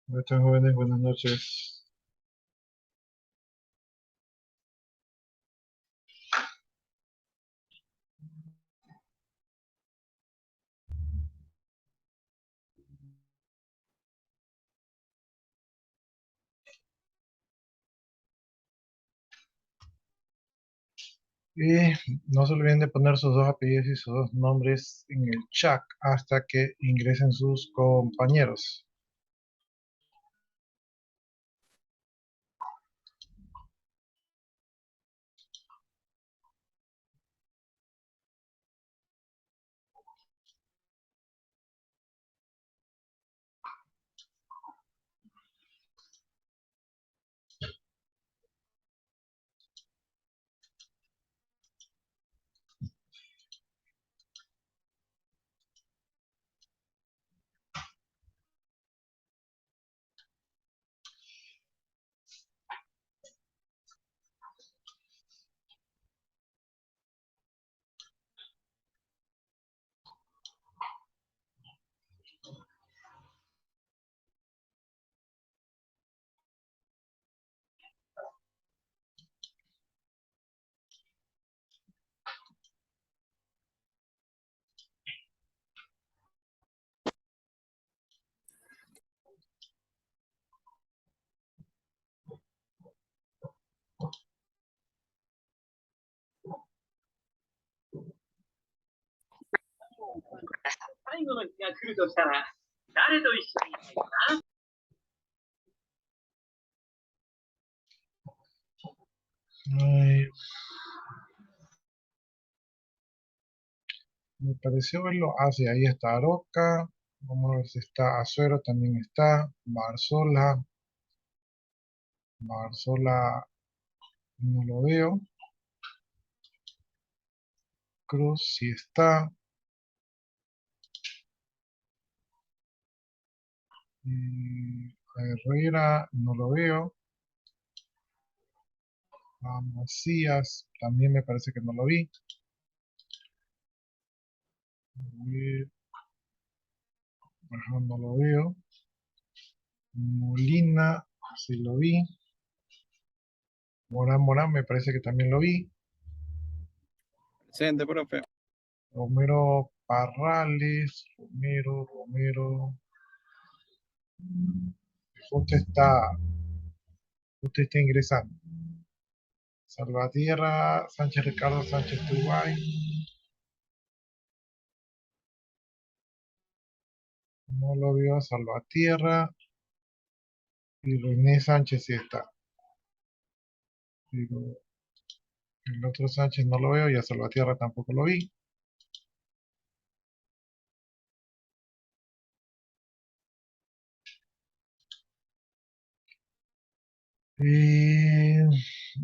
¿Cómo están, jóvenes? Buenas noches. Y no se olviden de poner sus dos apellidos y sus dos nombres en el chat hasta que ingresen sus compañeros. Ay, me pareció verlo. Ah, sí, ahí está Aroca. Vamos a ver si está Azuero, también está. Barzola. Barzola no lo veo. Cruz sí está. Herrera no lo veo. Macías también me parece que no lo vi. Ajá, no lo veo. Molina, sí lo vi. Morán, me parece que también lo vi. Presente, profe. Romero Parrales, Romero. Usted está ingresando. Salvatierra, Sánchez Ricardo, Sánchez Tubay. No lo veo a Salvatierra. Y René Sánchez sí está. Pero el otro Sánchez no lo veo y a Salvatierra tampoco lo vi.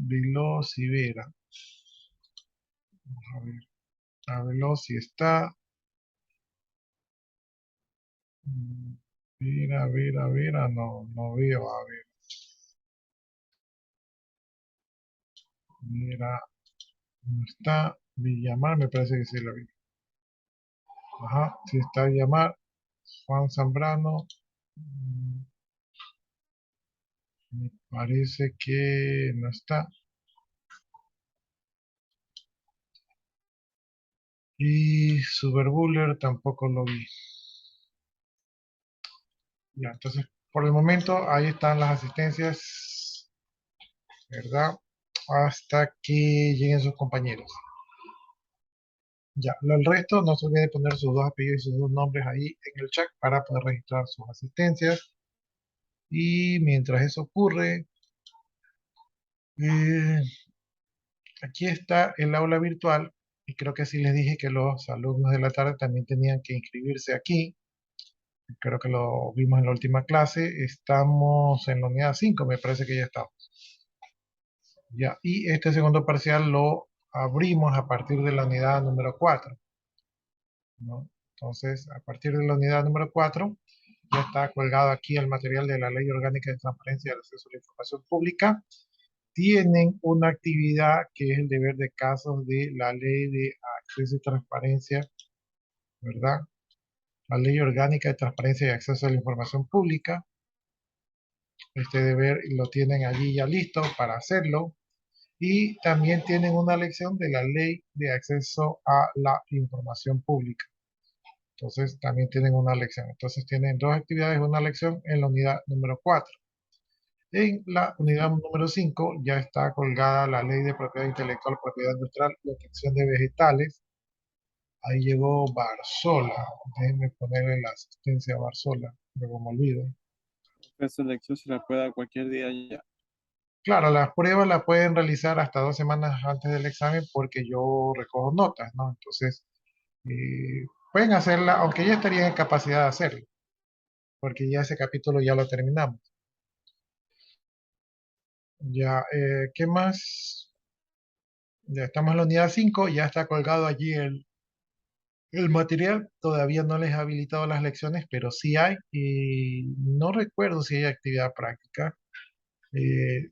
Veloz y Vera. Vamos a ver. A Veloz sí está. Vera, no veo. A ver, mira, no está. Villamar, me parece que sí la vi. Ajá, sí está Villamar. Juan Zambrano. Me parece que no está. Y Superbuller tampoco lo vi. Ya, entonces, por el momento, ahí están las asistencias, ¿verdad? Hasta que lleguen sus compañeros. Ya, el resto no se olviden de poner sus dos apellidos y sus dos nombres ahí en el chat para poder registrar sus asistencias. Y mientras eso ocurre, eh, aquí está el aula virtual. Y creo que sí les dije que los alumnos de la tarde también tenían que inscribirse aquí. Creo que lo vimos en la última clase. Estamos en la unidad 5, me parece que ya estamos. Ya, y este segundo parcial lo abrimos a partir de la unidad número 4, ¿no? Entonces, a partir de la unidad número 4, ya está colgado aquí el material de la Ley Orgánica de Transparencia y el Acceso a la Información Pública. Tienen una actividad que es el deber de casos de la Ley de Acceso y Transparencia, ¿verdad? La Ley Orgánica de Transparencia y Acceso a la Información Pública. Este deber lo tienen allí ya listo para hacerlo. Y también tienen una lección de la Ley de Acceso a la Información Pública. Entonces también tienen una lección. Entonces tienen dos actividades, una lección en la unidad número 4. En la unidad número 5 ya está colgada la Ley de Propiedad Intelectual, Propiedad Industrial y Protección de Vegetales. Ahí llegó Barzola. Déjenme ponerle la asistencia a Barzola, luego me olvido. Esta lección se la puede dar cualquier día ya. Claro, las pruebas las pueden realizar hasta 2 semanas antes del examen porque yo recojo notas, ¿no? Entonces, pueden hacerla, aunque ya estarían en capacidad de hacerlo, porque ya ese capítulo ya lo terminamos. Ya, ¿qué más? Ya estamos en la unidad 5, ya está colgado allí el material. Todavía no les he habilitado las lecciones, pero sí hay. Y no recuerdo si hay actividad práctica. Eh,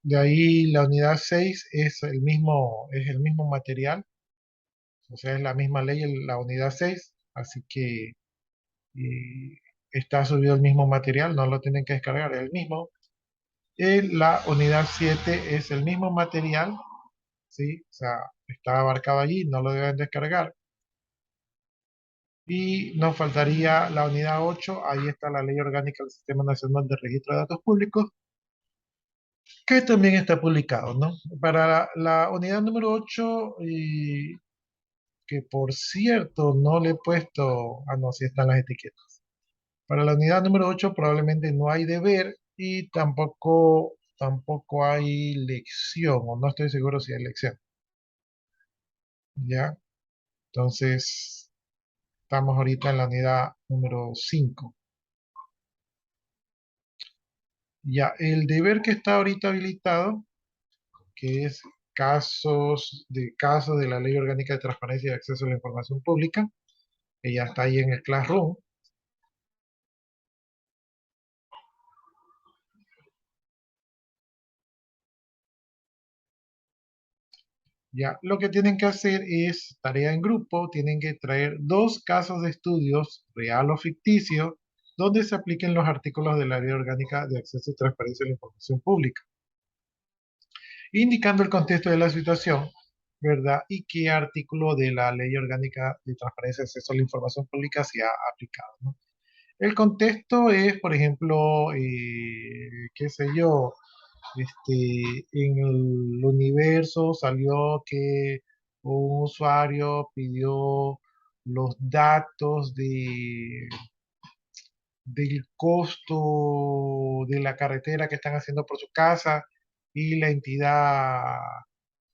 de ahí la unidad 6 es el mismo material, o sea, es la misma ley en la unidad 6, así que está subido el mismo material, no lo tienen que descargar, es el mismo. En la unidad 7 es el mismo material, ¿sí? O sea, está abarcado allí, no lo deben descargar. Y nos faltaría la unidad 8, ahí está la Ley Orgánica del Sistema Nacional de Registro de Datos Públicos, que también está publicado, ¿no? Para la unidad número 8, que por cierto no le he puesto, no, sí están las etiquetas. Para la unidad número 8 probablemente no hay deber y tampoco hay lección, o no estoy seguro si hay lección, ¿ya? Entonces, estamos ahorita en la unidad número 5. Ya, el deber que está ahorita habilitado, que es casos de la Ley Orgánica de Transparencia y Acceso a la Información Pública, que ya está ahí en el Classroom. Ya, lo que tienen que hacer es tarea en grupo, tienen que traer 2 casos de estudios, real o ficticio, donde se apliquen los artículos de la Ley Orgánica de Acceso y Transparencia a la Información Pública, indicando el contexto de la situación, ¿verdad? Y qué artículo de la Ley Orgánica de Transparencia y Acceso a la Información Pública se ha aplicado, ¿no? El contexto es, por ejemplo, qué sé yo, en el universo salió que un usuario pidió los datos del costo de la carretera que están haciendo por su casa y la entidad,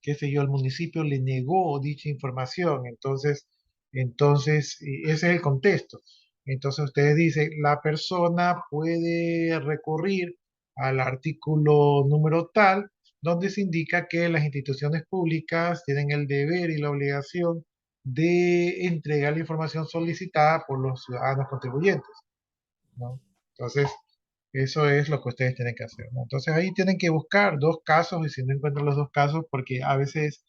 qué sé yo, el municipio le negó dicha información. Entonces, ese es el contexto. Entonces ustedes dicen, la persona puede recurrir al artículo número tal, donde se indica que las instituciones públicas tienen el deber y la obligación de entregar la información solicitada por los ciudadanos contribuyentes, ¿no? Entonces, eso es lo que ustedes tienen que hacer, ¿no? Entonces ahí tienen que buscar 2 casos y si no encuentran los 2 casos, porque a veces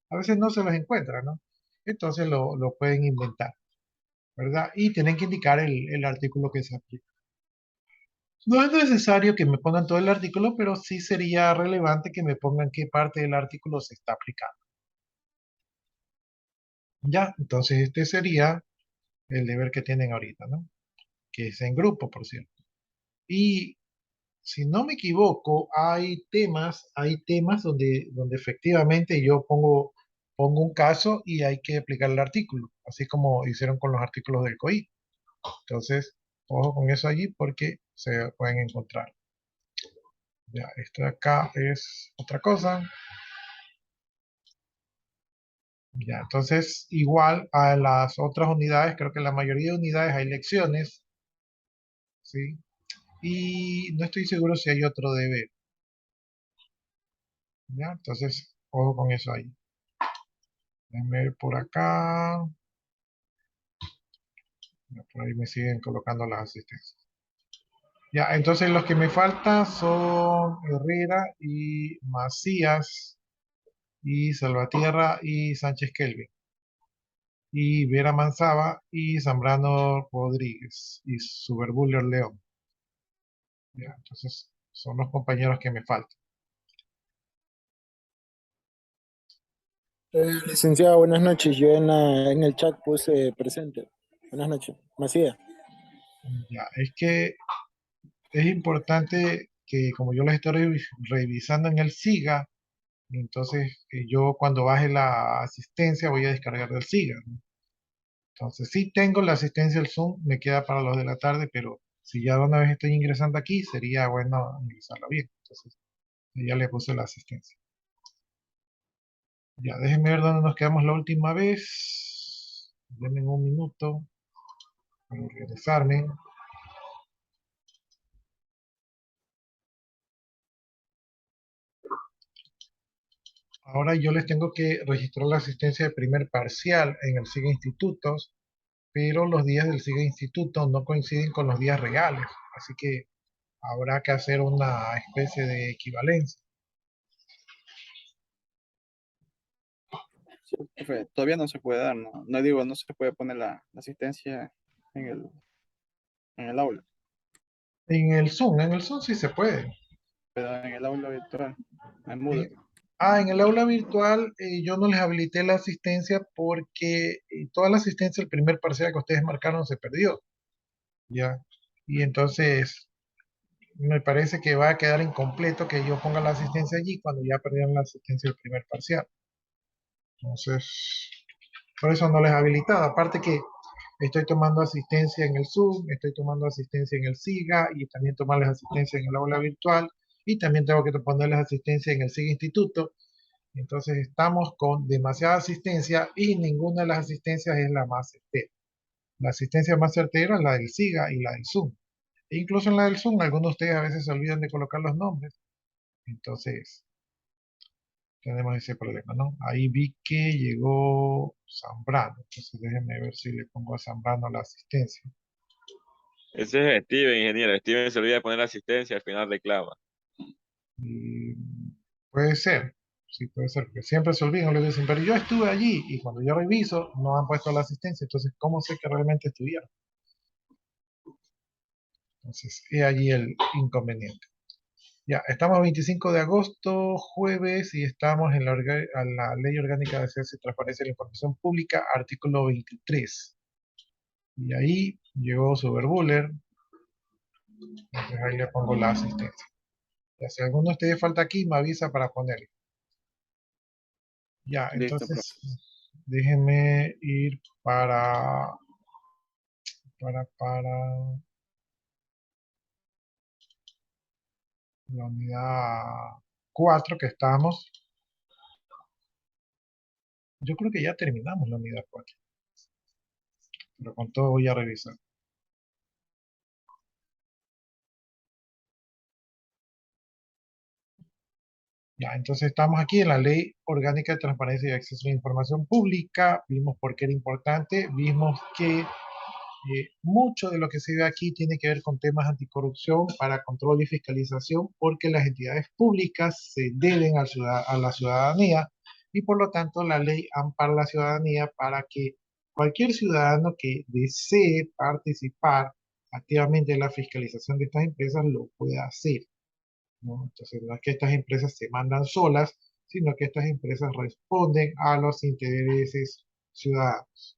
no se los encuentran, ¿no? Entonces lo pueden inventar, ¿verdad? Y tienen que indicar el artículo que se aplica. No es necesario que me pongan todo el artículo, pero sí sería relevante que me pongan qué parte del artículo se está aplicando. Ya, entonces este sería el deber que tienen ahorita, ¿no? Que es en grupo, por cierto. Y si no me equivoco, hay temas donde efectivamente yo pongo un caso y hay que aplicar el artículo, así como hicieron con los artículos del COI. Entonces, ojo con eso allí porque se pueden encontrar. Ya, esto de acá es otra cosa. Ya, entonces, igual a las otras unidades, creo que en la mayoría de unidades hay lecciones, ¿sí? Y no estoy seguro si hay otro deber, ¿ya? Entonces, ojo con eso ahí. Déjenme ver por acá. Ya, por ahí me siguen colocando las asistencias. Ya, entonces los que me faltan son Herrera y Macías y Salvatierra y Sánchez Kelvin y Vera Manzaba y Zambrano Rodríguez y Superbuller León. Ya, entonces son los compañeros que me faltan. Licenciado, buenas noches. Yo en el chat puse presente. Buenas noches. Macías. Ya, es que es importante que como yo les estoy revisando en el SIGA, entonces yo cuando baje la asistencia voy a descargar del SIGA, ¿no? Entonces sí tengo la asistencia del Zoom, me queda para los de la tarde, pero si ya de una vez estoy ingresando aquí, sería bueno ingresarla bien. Entonces ya le puse la asistencia. Ya, déjenme ver dónde nos quedamos la última vez. Denme un minuto para regresarme. Ahora yo les tengo que registrar la asistencia de primer parcial en el SIGA Institutos, pero los días del SIGA Instituto no coinciden con los días reales, así que habrá que hacer una especie de equivalencia. Sí, profe, todavía no se puede dar, ¿no? No digo, no se puede poner la asistencia en el aula, En el Zoom sí se puede. pero en el aula virtual, en Moodle. En, en el aula virtual yo no les habilité la asistencia porque toda la asistencia del primer parcial que ustedes marcaron se perdió, ¿ya? Y entonces me parece que va a quedar incompleto que yo ponga la asistencia allí cuando ya perdieron la asistencia del primer parcial. Entonces, por eso no les he habilitado. Aparte que estoy tomando asistencia en el Zoom, estoy tomando asistencia en el SIGA y también tomarles asistencia en el aula virtual y también tengo que ponerles asistencia en el SIGA Instituto. Entonces estamos con demasiada asistencia y ninguna de las asistencias es la más certera. La asistencia más certera es la del SIGA y la del Zoom. E incluso en la del Zoom, algunos de ustedes a veces se olvidan de colocar los nombres. Entonces, tenemos ese problema, ¿no? Ahí vi que llegó Zambrano. Entonces, déjenme ver si le pongo a Zambrano la asistencia. Ese es Steven, ingeniero. Steven se olvida de poner asistencia, al final reclama. Y puede ser, sí, puede ser, porque siempre se olvidan, le dicen, pero yo estuve allí y cuando yo reviso no han puesto la asistencia. Entonces, ¿cómo sé que realmente estuvieron? Entonces, he allí el inconveniente. Ya, estamos 25 de agosto, jueves, y estamos en la Ley Orgánica de Acceso y Transparencia de la Información Pública, artículo 23. Y ahí llegó Superbuller, entonces ahí le pongo la asistencia. Ya, si alguno de ustedes falta aquí, me avisa para ponerlo. Ya, Listo, profe. entonces, déjenme ir para la unidad 4 que estamos. Yo creo que ya terminamos la unidad 4, pero con todo voy a revisar. Ya, entonces estamos aquí en la Ley Orgánica de Transparencia y Acceso a la Información Pública. Vimos por qué era importante, vimos que mucho de lo que se ve aquí tiene que ver con temas anticorrupción para control y fiscalización, porque las entidades públicas se deben a la ciudadanía y por lo tanto la ley ampara a la ciudadanía para que cualquier ciudadano que desee participar activamente en la fiscalización de estas empresas lo pueda hacer, ¿no? Entonces, no es que estas empresas se mandan solas, sino que estas empresas responden a los intereses ciudadanos.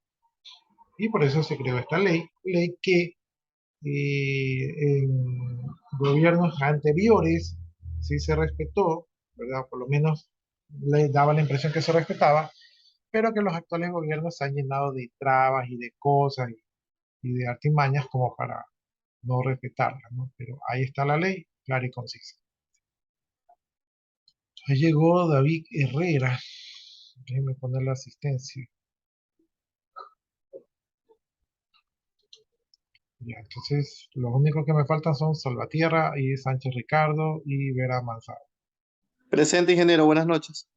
Y por eso se creó esta ley que en gobiernos anteriores sí se respetó, ¿verdad? Por lo menos le daba la impresión que se respetaba, pero que los actuales gobiernos se han llenado de trabas y de cosas y de artimañas como para no respetarla, ¿no? Pero ahí está la ley, clara y concisa. Ahí llegó David Herrera. Déjenme poner la asistencia. Ya, entonces, los únicos que me faltan son Salvatierra y Sánchez Ricardo y Vera Manzano. Presente, ingeniero, buenas noches.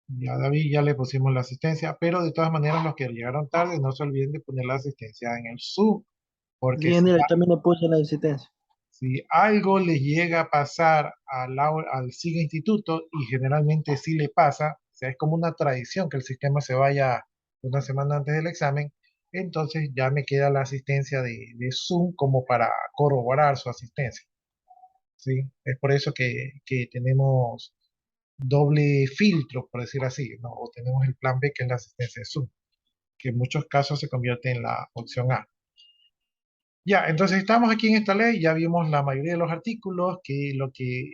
Ya David ya le pusimos la asistencia, pero de todas maneras los que llegaron tarde no se olviden de poner la asistencia en el Zoom, porque Sí, ingeniero, también le puse la asistencia. si algo les llega a pasar al SIGA Instituto, y generalmente sí le pasa, o sea, es como una tradición que el sistema se vaya una semana antes del examen, entonces ya me queda la asistencia de Zoom como para corroborar su asistencia. ¿sí? Es por eso que tenemos doble filtro, por decir así, ¿no? O tenemos el plan B, que es la asistencia de Zoom, que en muchos casos se convierte en la opción A. Ya, entonces estamos aquí en esta ley, ya vimos la mayoría de los artículos, que lo que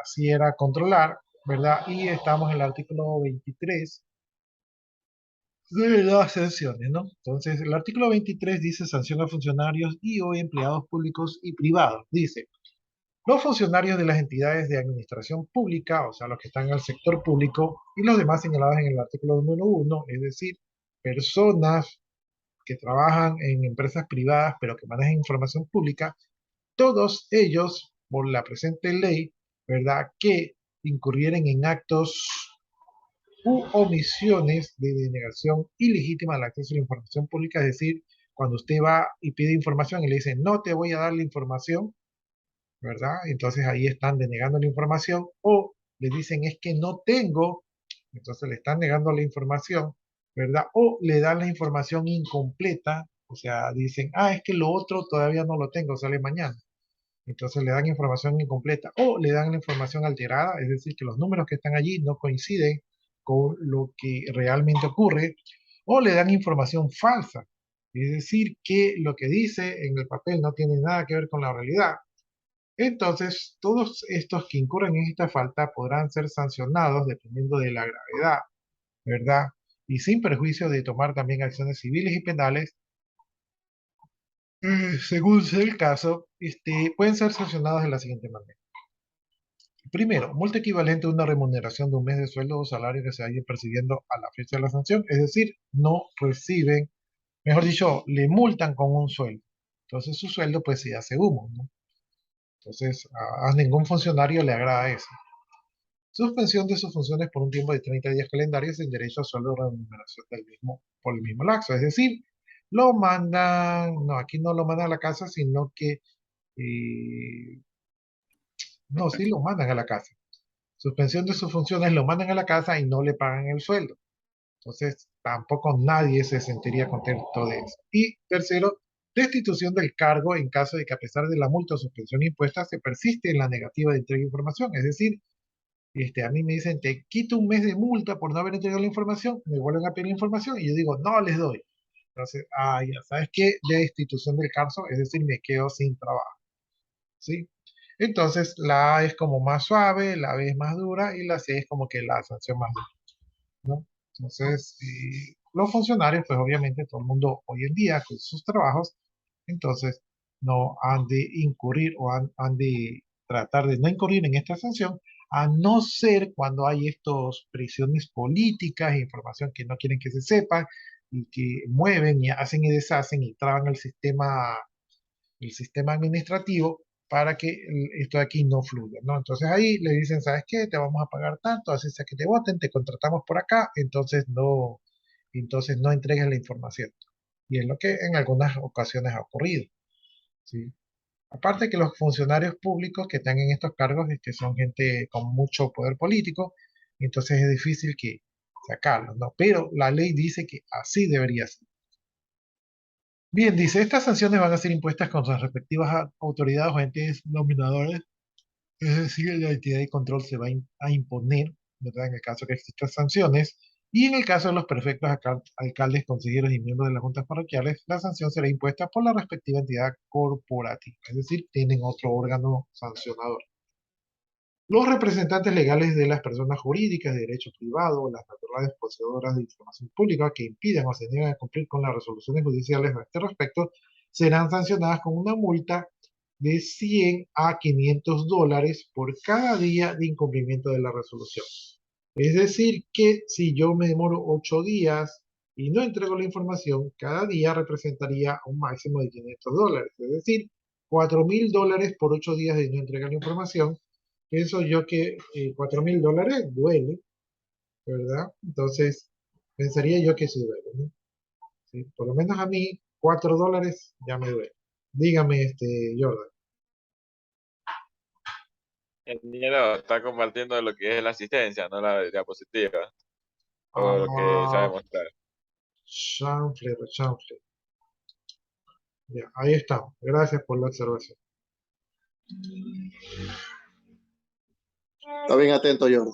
así era controlar, ¿verdad? Y estamos en el artículo 23 de las sanciones, ¿no? Entonces, el artículo 23 dice sanción a funcionarios y o empleados públicos y privados. Dice, los funcionarios de las entidades de administración pública, o sea, los que están en el sector público, y los demás señalados en el artículo número 1, es decir, personas que trabajan en empresas privadas pero que manejan información pública, todos ellos, por la presente ley, ¿verdad?, que incurrieren en actos u omisiones de denegación ilegítima del acceso a la información pública, es decir, cuando usted va y pide información y le dicen, no te voy a dar la información, ¿verdad? Entonces ahí están denegando la información, o le dicen, es que no tengo, entonces le están negando la información, ¿verdad? O le dan la información incompleta, o sea, dicen, es que lo otro todavía no lo tengo, sale mañana. Entonces le dan información incompleta o le dan la información alterada, es decir, que los números que están allí no coinciden con lo que realmente ocurre, o le dan información falsa, es decir, que lo que dice en el papel no tiene nada que ver con la realidad. Entonces, todos estos que incurren en esta falta podrán ser sancionados dependiendo de la gravedad, ¿verdad? Y sin perjuicio de tomar también acciones civiles y penales según sea el caso, pueden ser sancionados de la siguiente manera. Primero, multa equivalente a una remuneración de un mes de sueldo o salario que se vaya percibiendo a la fecha de la sanción, es decir, no reciben, mejor dicho, le multan con un sueldo. Entonces su sueldo pues se hace humo, ¿no? Entonces a ningún funcionario le agrada eso. Suspensión de sus funciones por un tiempo de 30 días calendarios sin derecho a sueldo o remuneración del mismo, por el mismo lapso. Es decir, lo mandan, no, aquí no lo mandan a la casa, sino que, no, sí lo mandan a la casa. Suspensión de sus funciones, lo mandan a la casa y no le pagan el sueldo. Entonces, tampoco nadie se sentiría contento de eso. Y tercero, destitución del cargo en caso de que a pesar de la multa o suspensión impuesta se persiste en la negativa de entrega de información. Es decir, a mí me dicen, te quito un mes de multa por no haber entregado la información, me vuelven a pedir la información y yo digo, no les doy. Entonces, ya sabes qué, destitución del cargo, es decir, me quedo sin trabajo. ¿Sí? Entonces, la A es como más suave, la B es más dura y la C es como que la sanción más dura, ¿no? Entonces, los funcionarios, pues obviamente todo el mundo hoy en día con sus trabajos, entonces no han de incurrir o han de tratar de no incurrir en esta sanción, a no ser cuando hay estos presiones políticas, información que no quieren que se sepa y que mueven y hacen y deshacen y traban el sistema administrativo para que esto de aquí no fluya, ¿no? Entonces ahí le dicen, ¿sabes qué? Te vamos a pagar tanto, así sea que te voten, te contratamos por acá, entonces no entregues la información. Y es lo que en algunas ocasiones ha ocurrido, ¿sí? Aparte que los funcionarios públicos que están en estos cargos que son gente con mucho poder político, entonces es difícil que sacarlos, ¿no? Pero la ley dice que así debería ser. Bien, dice, estas sanciones van a ser impuestas con sus respectivas autoridades o entes nominadores, es decir, la entidad de control se va a imponer, ¿verdad? En el caso que existan sanciones, y en el caso de los prefectos, alcaldes, consejeros y miembros de las juntas parroquiales, la sanción será impuesta por la respectiva entidad corporativa, es decir, tienen otro órgano sancionador. Los representantes legales de las personas jurídicas de derecho privado, las naturales poseedoras de información pública que impidan o se niegan a cumplir con las resoluciones judiciales a este respecto, serán sancionadas con una multa de 100 a 500 dólares por cada día de incumplimiento de la resolución. Es decir, que si yo me demoro 8 días y no entrego la información, cada día representaría un máximo de 500 dólares. Es decir, 4.000 dólares por 8 días de no entregar la información. Pienso yo que 4.000 dólares duele, ¿verdad? Entonces, pensaría yo que sí duele, ¿no? Sí, por lo menos a mí, 4 dólares ya me duele. Dígame, Jordan. El dinero está compartiendo lo que es la asistencia, no la diapositiva, o lo que sabe Ah, mostrar. chanfle. Ya, ahí estamos. Gracias por la observación. Está bien atento, Jordan.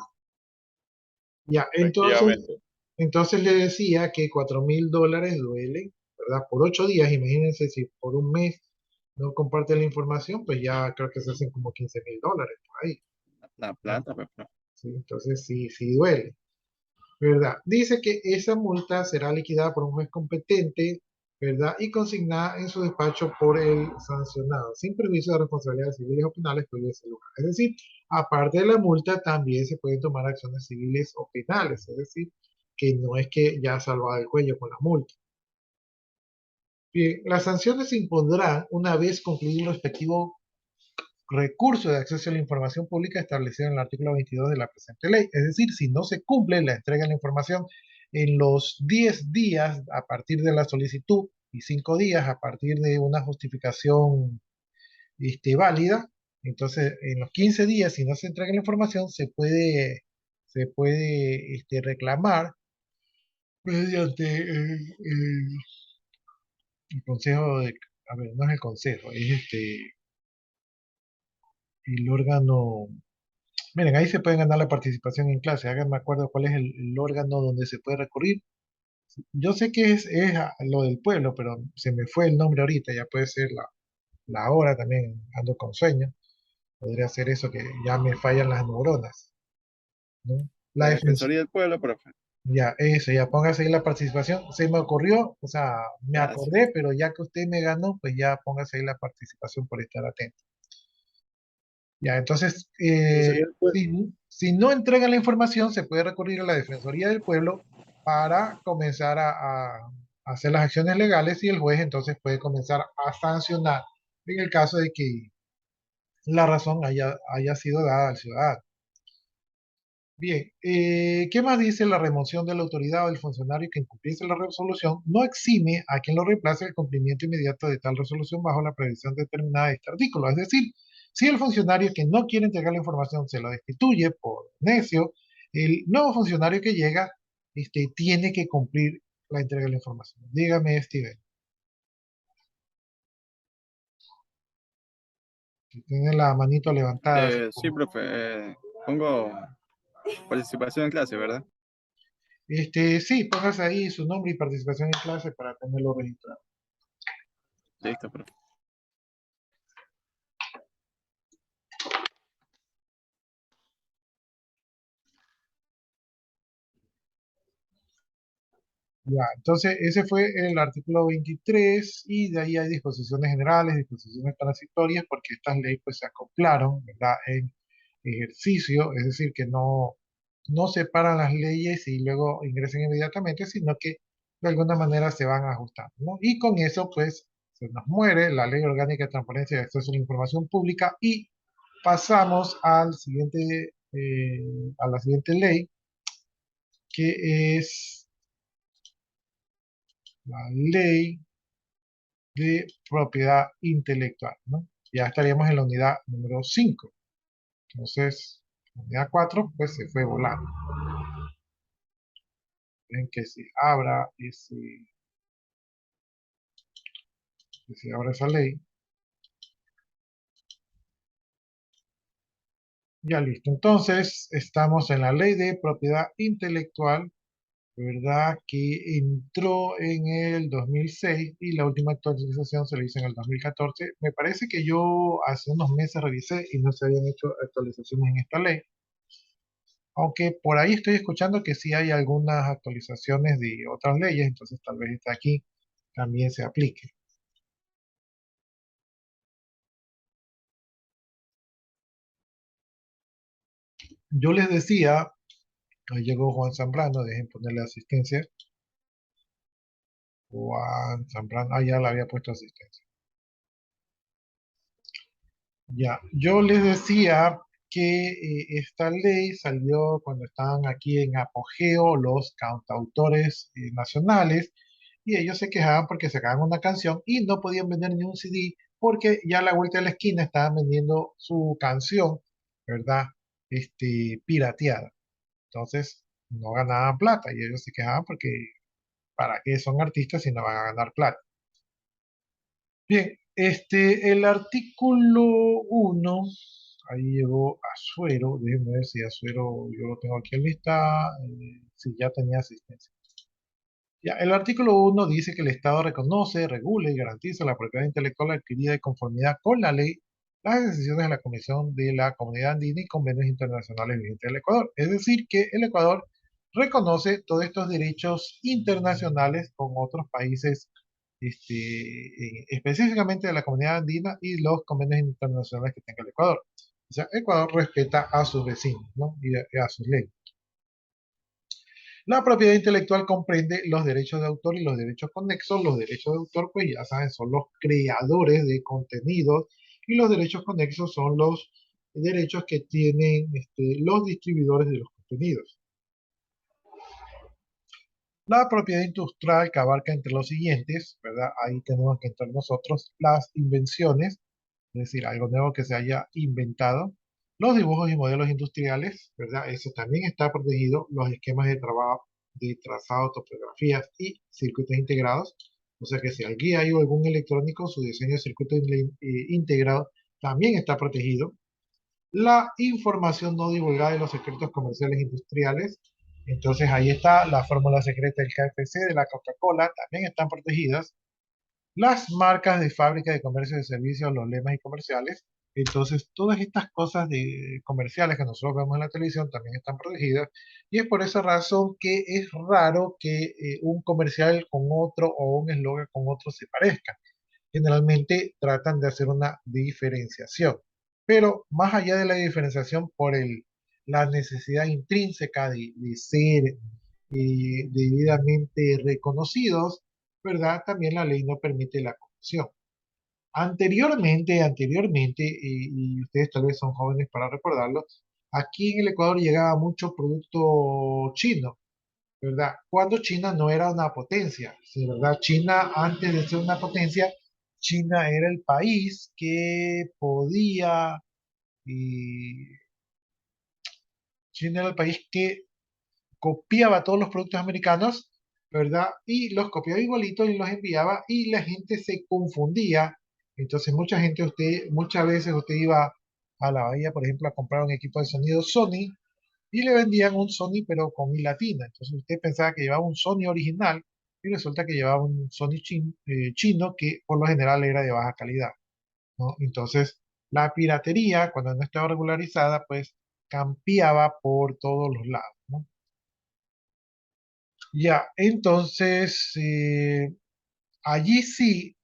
Ya, Efectivamente. entonces le decía que $4.000 duele, ¿verdad? Por 8 días, imagínense si por un mes no comparte la información, pues ya creo que se hacen como $15.000 por ahí, La ¿no? plata, pues, pero Sí, entonces sí, sí duele, ¿verdad? Dice que esa multa será liquidada por un juez competente, ¿verdad? Y consignada en su despacho por el sancionado, sin perjuicio de responsabilidades civiles o penales que hubiese lugar. Es decir, aparte de la multa, también se pueden tomar acciones civiles o penales, es decir, que no es que ya salva el cuello con la multa. Bien, las sanciones se impondrán una vez concluido el respectivo recurso de acceso a la información pública establecido en el artículo 22 de la presente ley. Es decir, si no se cumple la entrega de la información en los 10 días a partir de la solicitud y 5 días a partir de una justificación válida, entonces en los 15 días, si no se entrega la información, se puede reclamar mediante el consejo de, a ver, no es el consejo, es el órgano. Miren, ahí se pueden ganar la participación en clase. Háganme acuerdo cuál es el órgano donde se puede recurrir. Yo sé que es lo del pueblo, pero se me fue el nombre ahorita. Ya puede ser la hora también. Ando con sueño. Podría ser eso que ya me fallan las neuronas, ¿no? La la defensa. Defensoría del Pueblo, profe. Ya, eso, ya póngase ahí la participación. Se me ocurrió, o sea, me Gracias. acordé, pero ya que usted me ganó, pues ya póngase ahí la participación por estar atento. Ya, entonces, Defensoría del Pueblo. si no entregan la información, se puede recurrir a la Defensoría del Pueblo para comenzar a hacer las acciones legales y el juez entonces puede comenzar a sancionar en el caso de que la razón haya sido dada al ciudadano. Bien, ¿qué más dice? La remoción de la autoridad o del funcionario que incumpliese la resolución no exime a quien lo reemplace el cumplimiento inmediato de tal resolución bajo la previsión determinada de este artículo. Es decir, si el funcionario que no quiere entregar la información se lo destituye por necio, el nuevo funcionario que llega tiene que cumplir la entrega de la información. Dígame, Steven, si tiene la manito levantada. Así Sí, como- profe. Pongo participación en clase, ¿verdad? Sí, póngase ahí su nombre y participación en clase para tenerlo registrado. Listo, profe. Ya, entonces ese fue el artículo 23 y de ahí hay disposiciones generales, disposiciones transitorias, porque estas leyes pues se acoplaron, ¿verdad? En ejercicio, es decir, que no separan las leyes y luego ingresan inmediatamente, sino que de alguna manera se van ajustando, ¿no? Y con eso pues se nos muere la Ley Orgánica de Transparencia y Acceso a la Información Pública y pasamos a la siguiente ley, que es la ley de propiedad intelectual, ¿no? Ya estaríamos en la unidad número 5. Entonces, la unidad 4, pues se fue volando. Ven que se abra esa ley. Ya listo. Entonces, estamos en la ley de propiedad intelectual, ¿verdad? Que entró en el 2006 y la última actualización se le hizo en el 2014. Me parece que yo hace unos meses revisé y no se habían hecho actualizaciones en esta ley. Aunque por ahí estoy escuchando que sí hay algunas actualizaciones de otras leyes, entonces tal vez esta aquí también se aplique. Yo les decía, ahí llegó Juan Zambrano, dejen ponerle asistencia. Juan Zambrano, ya le había puesto asistencia. Ya, yo les decía que esta ley salió cuando estaban aquí en apogeo los cantautores nacionales y ellos se quejaban porque sacaban una canción y no podían vender ni un CD porque ya a la vuelta de la esquina estaban vendiendo su canción, ¿verdad? Pirateada. Entonces no ganaban plata y ellos se quejaban porque ¿para qué son artistas si no van a ganar plata? Bien, El artículo 1, ahí llegó Azuero, déjenme ver si Azuero yo lo tengo aquí en lista, si ya tenía asistencia. Ya, el artículo 1 dice que el Estado reconoce, regula y garantiza la propiedad intelectual adquirida de conformidad con la ley, las decisiones de la Comisión de la Comunidad Andina y convenios internacionales vigentes del Ecuador. Es decir, que el Ecuador reconoce todos estos derechos internacionales con otros países, específicamente de la Comunidad Andina y los convenios internacionales que tenga el Ecuador. O sea, Ecuador respeta a sus vecinos, ¿no? Y a sus leyes. La propiedad intelectual comprende los derechos de autor y los derechos conexos. Los derechos de autor, pues ya saben, son los creadores de contenidos y los derechos conexos son los derechos que tienen los distribuidores de los contenidos. La propiedad industrial que abarca entre los siguientes, ¿verdad? Ahí tenemos que entrar nosotros las invenciones, es decir, algo nuevo que se haya inventado. Los dibujos y modelos industriales, ¿verdad? Eso también está protegido. Los esquemas de trabajo, de trazado, topografías y circuitos integrados. O sea que si aquí hay algún electrónico, su diseño de circuito integrado también está protegido. La información no divulgada de los secretos comerciales industriales. Entonces ahí está la fórmula secreta del KFC, de la Coca-Cola, también están protegidas. Las marcas de fábrica, de comercio, de servicios, los lemas y comerciales. Entonces, todas estas cosas de comerciales que nosotros vemos en la televisión también están protegidas. Y es por esa razón que es raro que un comercial con otro o un eslogan con otro se parezcan. Generalmente tratan de hacer una diferenciación. Pero más allá de la diferenciación por la necesidad intrínseca de ser debidamente reconocidos, ¿verdad? También la ley no permite la confusión. Anteriormente, y ustedes tal vez son jóvenes para recordarlo, aquí en el Ecuador llegaba mucho producto chino, ¿verdad? Cuando China no era una potencia, ¿sí? ¿Verdad? China, antes de ser una potencia, China era el país que podía, y China era el país que copiaba todos los productos americanos, ¿verdad? Y los copiaba igualitos y los enviaba y la gente se confundía. Entonces muchas veces usted iba a la bahía, por ejemplo, a comprar un equipo de sonido Sony y le vendían un Sony pero con I latina. Entonces usted pensaba que llevaba un Sony original y resulta que llevaba un Sony chino que por lo general era de baja calidad, ¿no? Entonces la piratería, cuando no estaba regularizada, pues campeaba por todos los lados, ¿no? Ya, entonces, allí sí,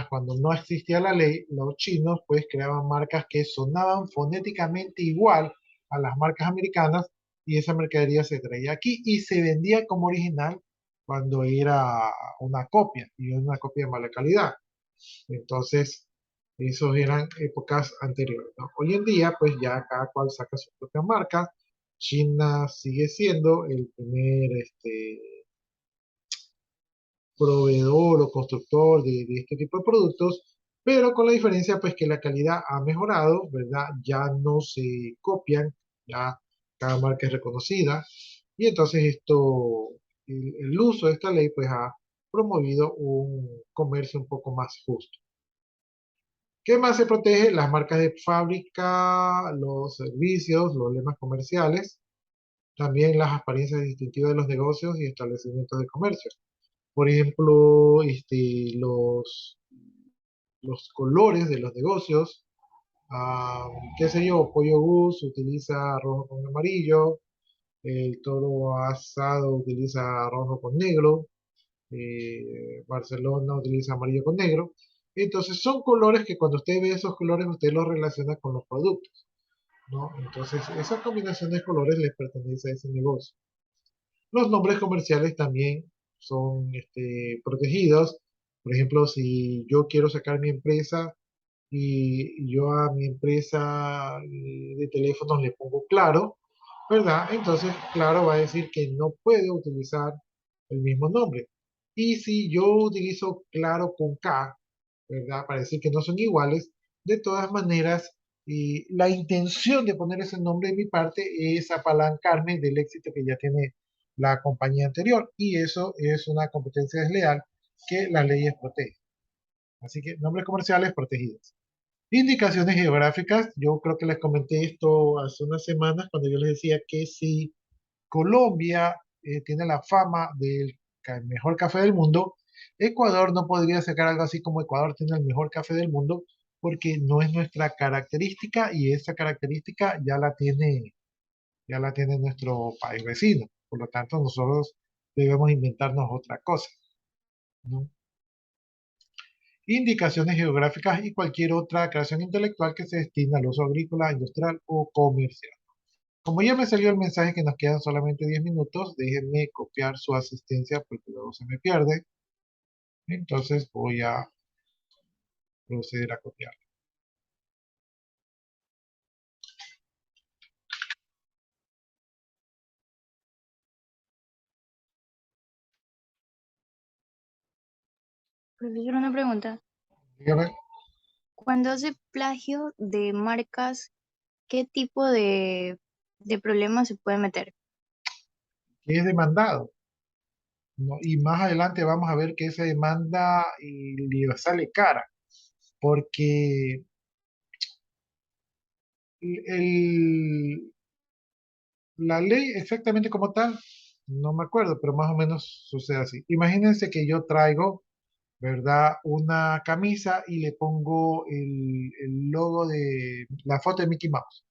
cuando no existía la ley, los chinos pues creaban marcas que sonaban fonéticamente igual a las marcas americanas y esa mercadería se traía aquí y se vendía como original cuando era una copia y una copia de mala calidad. Entonces, esos eran épocas anteriores, ¿no? Hoy en día, pues ya cada cual saca su propia marca. China sigue siendo el primer proveedor o constructor de este tipo de productos, pero con la diferencia pues que la calidad ha mejorado, ¿verdad? Ya no se copian, ya cada marca es reconocida y entonces el uso de esta ley pues ha promovido un comercio un poco más justo. ¿Qué más se protege? Las marcas de fábrica, los servicios, los lemas comerciales, también las apariencias distintivas de los negocios y establecimientos de comercio. Por ejemplo, los colores de los negocios, ah, qué sé yo, Pollo Gus utiliza rojo con amarillo, el Toro Asado utiliza rojo con negro, Barcelona utiliza amarillo con negro. Entonces son colores que cuando usted ve esos colores usted los relaciona con los productos, ¿no? Entonces esa combinación de colores les pertenece a ese negocio. Los nombres comerciales también son protegidos. Por ejemplo, si yo quiero sacar mi empresa y yo a mi empresa de teléfonos le pongo Claro, ¿verdad? Entonces Claro va a decir que no puede utilizar el mismo nombre. Y si yo utilizo Claro con K, ¿verdad? Para decir que no son iguales, de todas maneras, la intención de poner ese nombre de mi parte es apalancarme del éxito que ya tiene la compañía anterior. Y eso es una competencia desleal que las leyes protegen. Así que nombres comerciales protegidos. Indicaciones geográficas, yo creo que les comenté esto hace unas semanas cuando yo les decía que si Colombia tiene la fama del mejor café del mundo, Ecuador no podría sacar algo así como Ecuador tiene el mejor café del mundo porque no es nuestra característica y esa característica ya la tiene nuestro país vecino. Por lo tanto, nosotros debemos inventarnos otra cosa, ¿no? Indicaciones geográficas y cualquier otra creación intelectual que se destine al uso agrícola, industrial o comercial. Como ya me salió el mensaje que nos quedan solamente 10 minutos, déjenme copiar su asistencia porque luego se me pierde. Entonces voy a proceder a copiar. Profesor, una pregunta. Dígame, Cuando hace plagio de marcas, ¿qué tipo de problemas se puede meter? ¿qué es demandado? ¿No? Y más adelante vamos a ver que esa demanda le sale cara, porque el, la ley exactamente como tal, no me acuerdo, pero más o menos sucede así. Imagínense que yo traigo, ¿verdad? Una camisa y le pongo el logo de la foto de Mickey Mouse,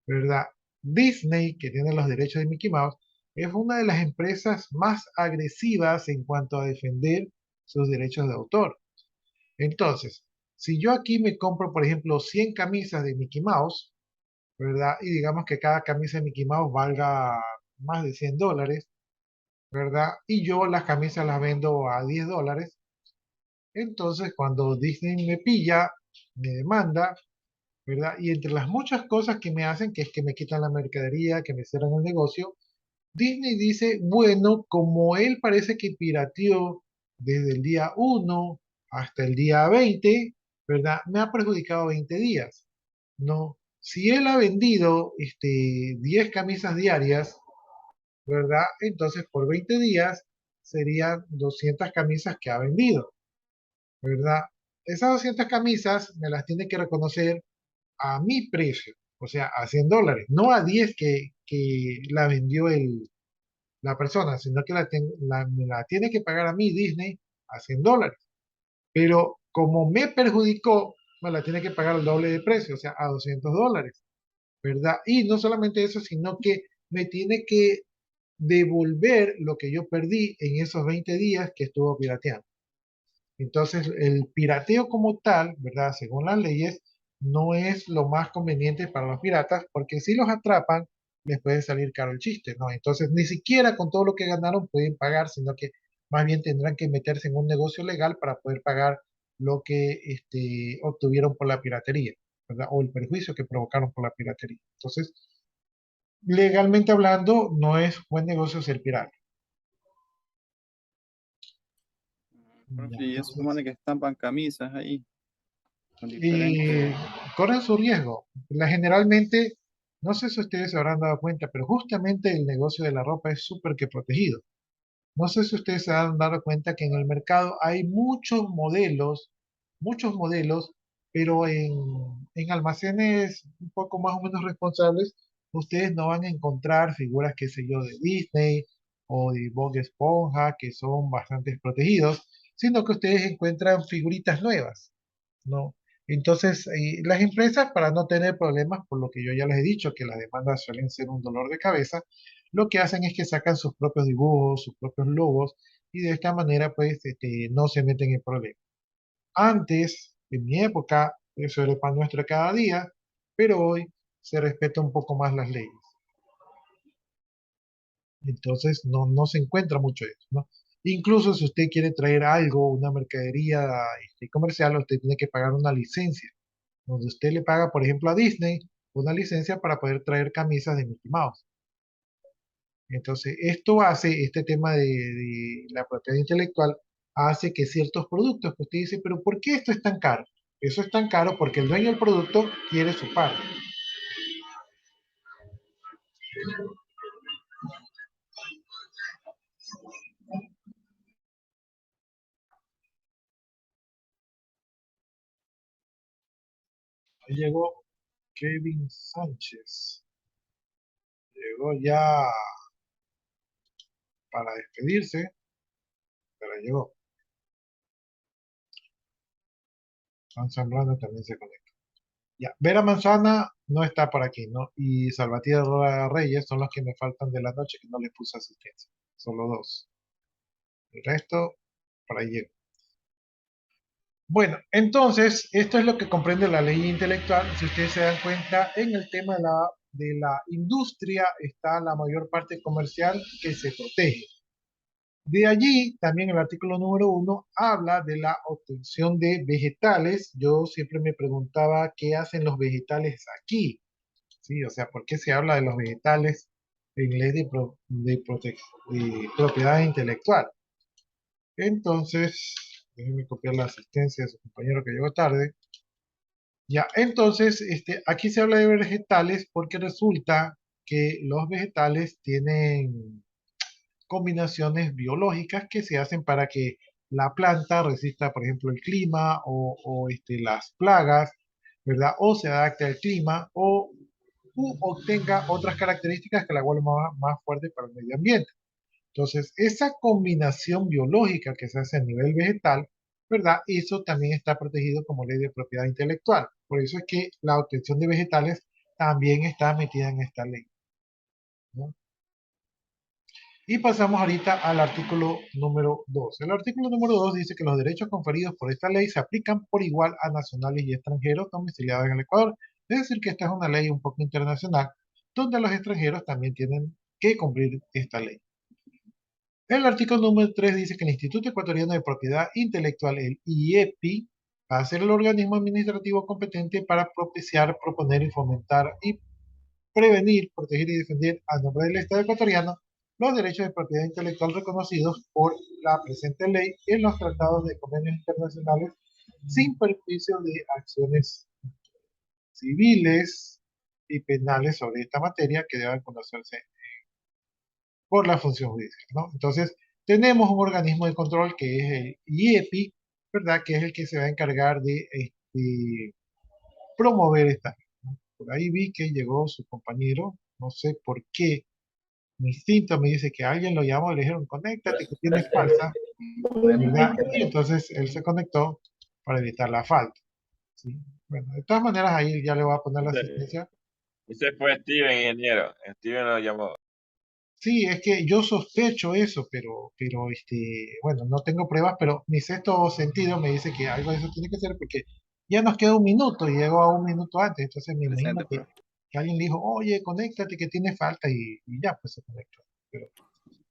¿verdad? Disney, que tiene los derechos de Mickey Mouse, es una de las empresas más agresivas en cuanto a defender sus derechos de autor. Entonces, si yo aquí me compro, por ejemplo, 100 camisas de Mickey Mouse, ¿verdad? Y digamos que cada camisa de Mickey Mouse valga más de $100, ¿verdad? Y yo las camisas las vendo a $10. Entonces, cuando Disney me pilla, me demanda, ¿verdad? Y entre las muchas cosas que me hacen, que es que me quitan la mercadería, que me cierran el negocio, Disney dice, bueno, como él parece que pirateó desde el día 1 hasta el día 20, ¿verdad? Me ha perjudicado 20 días, ¿no? Si él ha vendido 10 camisas diarias, ¿verdad? Entonces por 20 días serían 200 camisas que ha vendido, ¿verdad? Esas 200 camisas me las tiene que reconocer a mi precio, o sea, a $100, no a 10 que la vendió la persona, sino que me la tiene que pagar a mí Disney a $100. Pero como me perjudicó, me la tiene que pagar el doble de precio, o sea, a $200, ¿verdad? Y no solamente eso, sino que me tiene que devolver lo que yo perdí en esos 20 días que estuvo pirateando. Entonces, el pirateo como tal, ¿verdad? Según las leyes, no es lo más conveniente para los piratas, porque si los atrapan, les puede salir caro el chiste, ¿no? Entonces, ni siquiera con todo lo que ganaron pueden pagar, sino que más bien tendrán que meterse en un negocio legal para poder pagar lo que obtuvieron por la piratería, ¿verdad? O el perjuicio que provocaron por la piratería. Entonces, legalmente hablando, no es buen negocio ser pirata. Ya, Profe, y eso entonces, supone que estampan camisas ahí con y diferentes. corren su riesgo. Generalmente, no sé si ustedes se habrán dado cuenta, pero justamente el negocio de la ropa es súper que protegido. No sé si ustedes se han dado cuenta que en el mercado hay muchos modelos, pero en almacenes un poco más o menos responsables, ustedes no van a encontrar figuras, qué sé yo, de Disney o de Bob Esponja, que son bastante protegidos, sino que ustedes encuentran figuritas nuevas, ¿no? Entonces, las empresas, para no tener problemas, por lo que yo ya les he dicho, que las demandas suelen ser un dolor de cabeza, lo que hacen es que sacan sus propios dibujos, sus propios logos, y de esta manera, pues, no se meten en problemas. Antes, en mi época, eso era el pan nuestro de cada día, pero hoy se respeta un poco más las leyes. Entonces, no se encuentra mucho eso, ¿no? Incluso si usted quiere traer algo, una mercadería comercial, usted tiene que pagar una licencia donde usted le paga, por ejemplo, a Disney una licencia para poder traer camisas de Mickey Mouse. Entonces, esto hace, este tema de la propiedad intelectual, hace que ciertos productos, que usted dice, pero ¿por qué esto es tan caro? Eso es tan caro porque el dueño del producto quiere su parte. llegó Kevin Sánchez. Llegó ya para despedirse, pero llegó. Juan Zambrano también se conecta. Ya, Vera Manzana no está por aquí, ¿no? Y Salvatierra Reyes son los que me faltan de la noche que no les puse asistencia. Solo dos. El resto, por ahí llego. Bueno, entonces, esto es lo que comprende la ley intelectual. Si ustedes se dan cuenta, en el tema de la industria está la mayor parte comercial que se protege. De allí, también el artículo número 1 habla de la obtención de vegetales. Yo siempre me preguntaba qué hacen los vegetales aquí. ¿Sí? O sea, ¿por qué se habla de los vegetales en ley de propiedad intelectual? Entonces, déjenme copiar la asistencia de su compañero que llegó tarde. Ya, entonces, aquí se habla de vegetales porque resulta que los vegetales tienen combinaciones biológicas que se hacen para que la planta resista, por ejemplo, el clima o las plagas, ¿verdad? O se adapte al clima o obtenga otras características que la vuelvan más fuerte para el medio ambiente. Entonces, esa combinación biológica que se hace a nivel vegetal, ¿verdad? Eso también está protegido como ley de propiedad intelectual. Por eso es que la obtención de vegetales también está metida en esta ley, ¿no? Y pasamos ahorita al artículo número 2. El artículo número 2 dice que los derechos conferidos por esta ley se aplican por igual a nacionales y extranjeros domiciliados en el Ecuador. Es decir, que esta es una ley un poco internacional, donde los extranjeros también tienen que cumplir esta ley. El artículo número 3 dice que el Instituto Ecuatoriano de Propiedad Intelectual, el IEPI, va a ser el organismo administrativo competente para propiciar, proponer y fomentar y prevenir, proteger y defender a nombre del Estado ecuatoriano los derechos de propiedad intelectual reconocidos por la presente ley en los tratados de convenios internacionales sin perjuicio de acciones civiles y penales sobre esta materia que deban conocerse por la función judicial, ¿no? Entonces, tenemos un organismo de control que es el IEPI, ¿verdad? Que es el que se va a encargar de promover esta ley, ¿no? Por ahí vi que llegó su compañero, no sé por qué, mi instinto me dice que alguien lo llamó y le dijeron, conéctate, que tienes falta, ¿verdad? Y entonces él se conectó para evitar la falta, ¿sí? Bueno, de todas maneras ahí ya le voy a poner la asistencia. Ese fue Steven, ingeniero. Steven lo llamó. Sí, es que yo sospecho eso, pero bueno, no tengo pruebas, pero mi sexto sentido me dice que algo de eso tiene que ser porque ya nos queda un minuto y llegó a un minuto antes, entonces me imagino Presente, profe. que alguien le dijo, oye, conéctate que tiene falta y ya, pues se conectó. Pero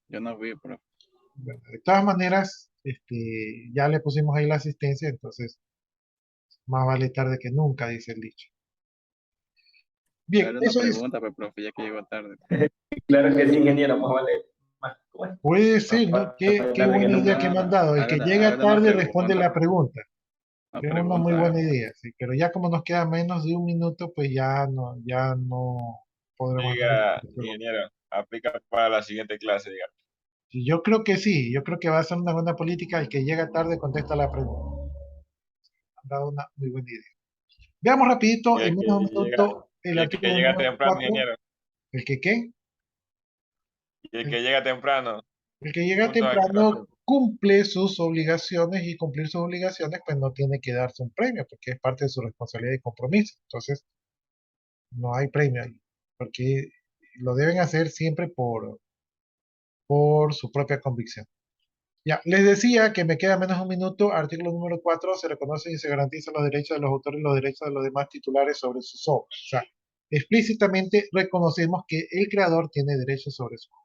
Yo no vi, profe. bueno, de todas maneras, ya le pusimos ahí la asistencia, entonces más vale tarde que nunca, dice el dicho. Bien, Era una eso es, pregunta, pero profe, ya que llegó tarde. Claro que sí, ingeniero, más vale. ¿Cómo es? puede ser, ¿no? Qué Más tarde que buena idea nunca. que me han dado. El que llega Haga una tarde responde la pregunta. pregunta. Una Es una muy pregunta, buena idea, sí, pero ya como nos queda menos de un minuto, pues ya no podremos hacer Diga, esta pregunta. ingeniero, aplica para la siguiente clase, diga. Y yo creo que sí, yo creo que va a ser una buena política. El que llega tarde contesta la pregunta. Han dado una muy buena idea. Veamos rapidito, Y en el menos de un que llega, minuto, el y el que artículo llega número temprano, 4. ingeniero. ¿El que qué? Y el que llega temprano, El que llega punto de aclaración. temprano cumple sus obligaciones y cumplir sus obligaciones, pues no tiene que darse un premio, porque es parte de su responsabilidad y compromiso. Entonces, no hay premio ahí, porque lo deben hacer siempre por su propia convicción. Ya, les decía que me queda menos de un minuto. Artículo número 4, se reconocen y se garantizan los derechos de los autores y los derechos de los demás titulares sobre sus obras. O sea, explícitamente reconocemos que el creador tiene derechos sobre su obra.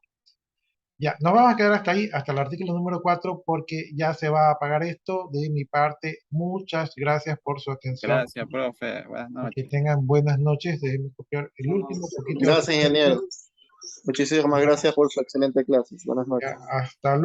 Ya, nos vamos a quedar hasta ahí, hasta el artículo número 4, porque ya se va a apagar esto. De mi parte, muchas gracias por su atención. Gracias, profe. Buenas Que noches. tengan buenas noches. Déjenme copiar el último poquito. Gracias, ingeniero. Muchísimas gracias por su excelente clase. Buenas noches. Ya, hasta luego.